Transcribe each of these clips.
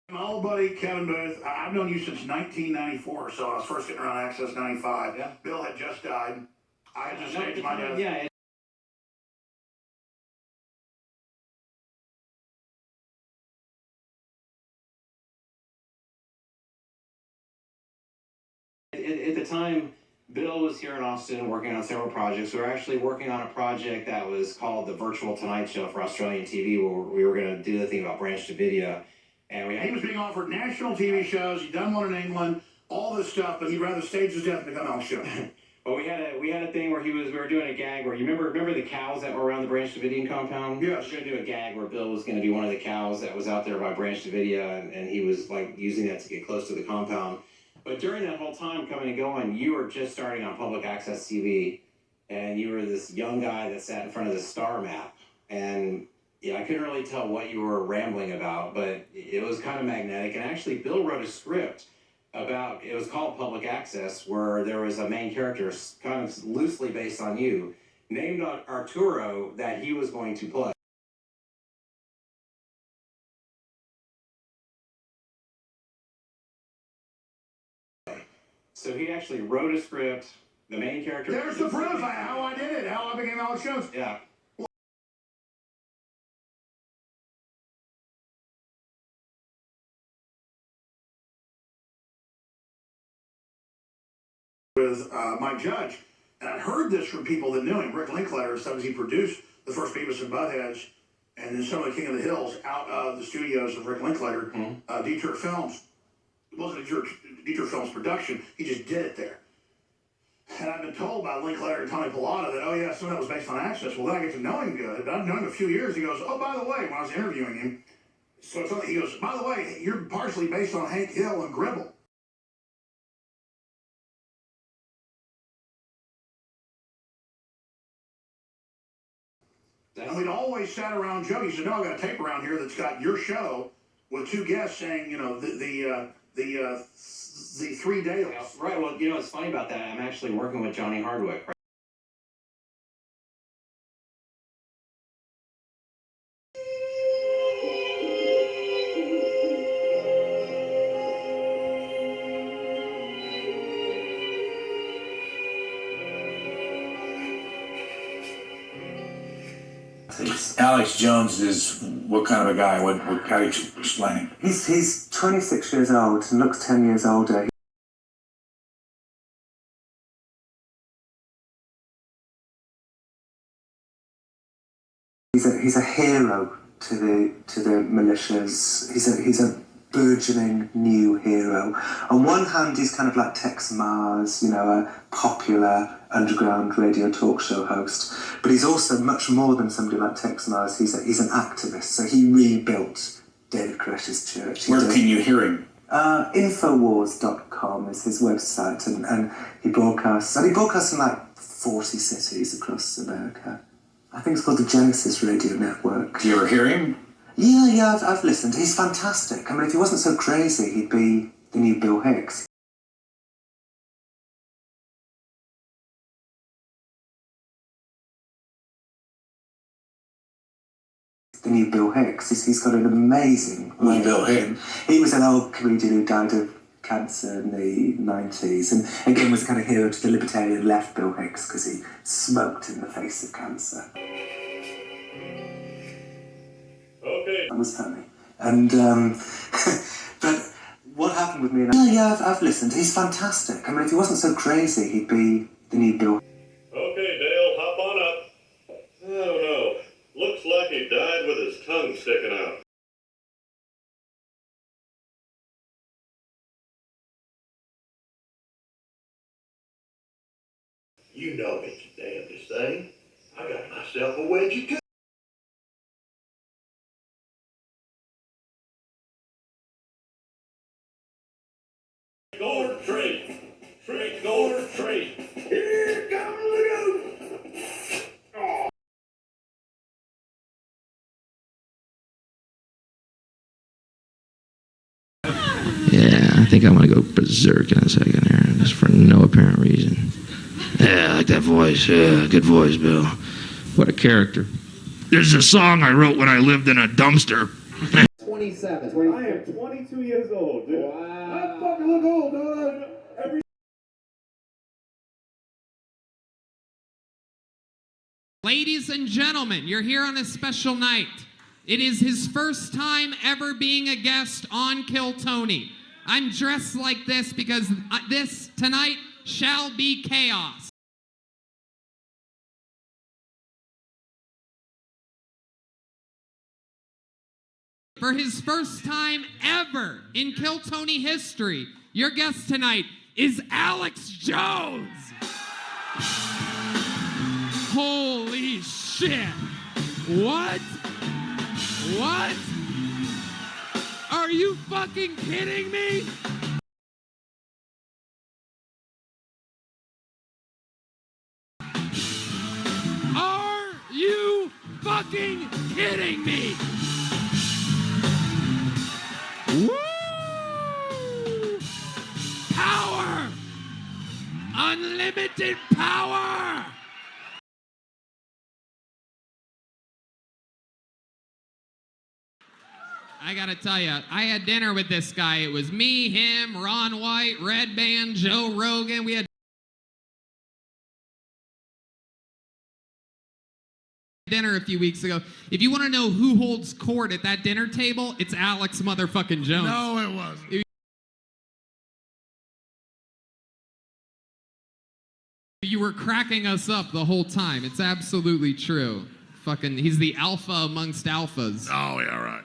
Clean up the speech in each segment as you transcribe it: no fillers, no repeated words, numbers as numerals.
My old buddy Kevin Booth, I've known you since 1994, so I was first getting around Access 95. Yeah. Bill had just died. I had just staged my death. Yeah. At the time, Bill was here in Austin working on several projects. We were actually working on a project that was called the Virtual Tonight Show for Australian TV, where we were going to do the thing about Branch Davidia. And he was being offered national TV shows. He'd done one in England, all this stuff, but he'd rather stage his death than come on the show. Well, we had a thing where we were doing a gag where you remember the cows that were around the Branch Davidian compound? Yes. We were going to do a gag where Bill was going to be one of the cows that was out there by Branch Davidia, and he was like using that to get close to the compound. But during that whole time coming and going, you were just starting on public access TV, and you were this young guy that sat in front of the star map, and I couldn't really tell what you were rambling about, but it was kind of magnetic. And actually, Bill wrote a script about, it was called Public Access, where there was a main character kind of loosely based on you, named Arturo, that he was going to play. So he actually wrote a script, the main character... There's the proof how I did it, how I became Alex Jones. Yeah. With Mike Judge, and I heard this from people that knew him. Rick Linklater said he produced the first Beavis and Buttheads and then some of the King of the Hills out of the studios of Rick Linklater, Dietrich Films. It wasn't Dietrich Films production, he just did it there. And I've been told by Linklater and Tommy Pilata that, oh yeah, some of that was based on Access. Well, then I get to know him good, but I've known him a few years. He goes, oh, by the way, when I was interviewing him, he goes, by the way, you're partially based on Hank Hill and Gribble. And we'd always sat around Joe. He said, no, I've got a tape around here that's got your show with two guests saying, the three Dales. Right, well, what's funny about that, I'm actually working with Johnny Hardwick, right? Alex Jones is what kind of a guy? What how do you explain him? He's 26 years old and looks 10 years older. He's a hero to the militias. He's a burgeoning new hero. On one hand, he's kind of like Tex Mars, a popular underground radio talk show host. But he's also much more than somebody like Tex Mars. He's an activist. So he rebuilt David Koresh's church. Where can you hear him? Infowars.com is his website, and he broadcasts. And he broadcasts in like 40 cities across America. I think it's called the Genesis Radio Network. Do you ever hear him? Yeah, I've listened. He's fantastic. I mean, if he wasn't so crazy, he'd be the new Bill Hicks. The new Bill Hicks. He's got an amazing... Who's Bill Hicks? He was an old comedian who died of cancer in the 90s, and again was a kind of hero to the libertarian left, Bill Hicks, because he smoked in the face of cancer. Okay. That was funny. And, but what happened with me... Yeah, I've listened. He's fantastic. I mean, if he wasn't so crazy, he'd be the new Bill. Okay, Dale, hop on up. Oh, no. Looks like he died with his tongue sticking out. You know it's the damnedest thing. I got myself a wedgie too. Gold tree. Gold tree. Here comes the goat. Oh. Yeah, I think I'm gonna go berserk in a second here, just for no apparent reason. Yeah, I like that voice. Yeah, good voice, Bill. What a character. This is a song I wrote when I lived in a dumpster. 27. I am 22 years old, dude. Wow. I fucking look old, don't I? Every Ladies and gentlemen, you're here on a special night. It is his first time ever being a guest on Kill Tony. I'm dressed like this because this tonight shall be chaos. For his first time ever in Kill Tony history, your guest tonight is Alex Jones. Holy shit. What? What? Are you fucking kidding me? Are you fucking kidding me? Woo! Power! Unlimited power! I gotta tell you, I had dinner with this guy. It was me, him, Ron White, Red Band, Joe Rogan. We had dinner a few weeks ago. If you want to know who holds court at that dinner table, it's Alex motherfucking Jones. No, it wasn't. You were cracking us up the whole time. It's absolutely true. Fucking, he's the alpha amongst alphas. Oh, yeah, right.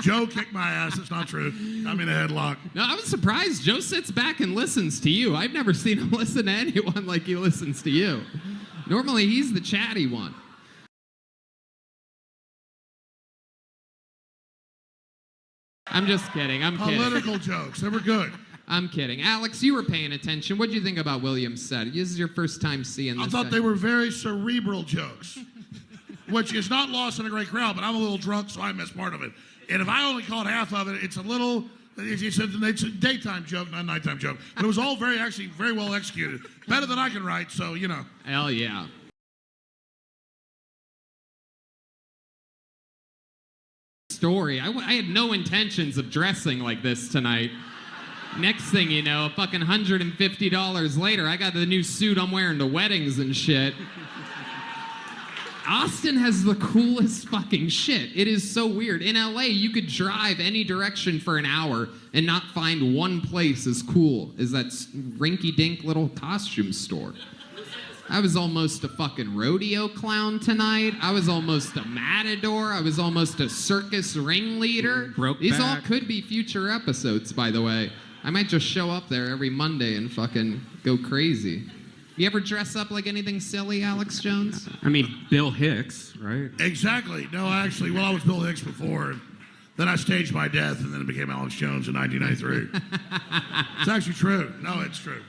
Joe kicked my ass. It's not true. I'm in a headlock. No, I was surprised. Joe sits back and listens to you. I've never seen him listen to anyone like he listens to you. Normally, he's the chatty one. I'm just kidding. I'm kidding. Political jokes. They were good. I'm kidding. Alex, you were paying attention. What did you think about William's set? This is your first time seeing this I thought guy. they were very cerebral jokes, which is not lost in a great crowd, but I'm a little drunk, so I missed part of it. And if I only caught half of it, it's a little, it's a daytime joke, not a nighttime joke. But it was all actually very well executed. Better than I can write, so, you know. Hell yeah. Story. I had no intentions of dressing like this tonight. Next thing you know, a fucking $150 later, I got the new suit I'm wearing to weddings and shit. Austin has the coolest fucking shit. It is so weird. In LA, you could drive any direction for an hour and not find one place as cool as that rinky-dink little costume store. I was almost a fucking rodeo clown tonight. I was almost a matador. I was almost a circus ringleader. These all could be future episodes, by the way. I might just show up there every Monday and fucking go crazy. You ever dress up like anything silly, Alex Jones? I mean, Bill Hicks, right? Exactly. No, actually, well, I was Bill Hicks before. Then I staged my death, and then it became Alex Jones in 1993. It's actually true. No, it's true.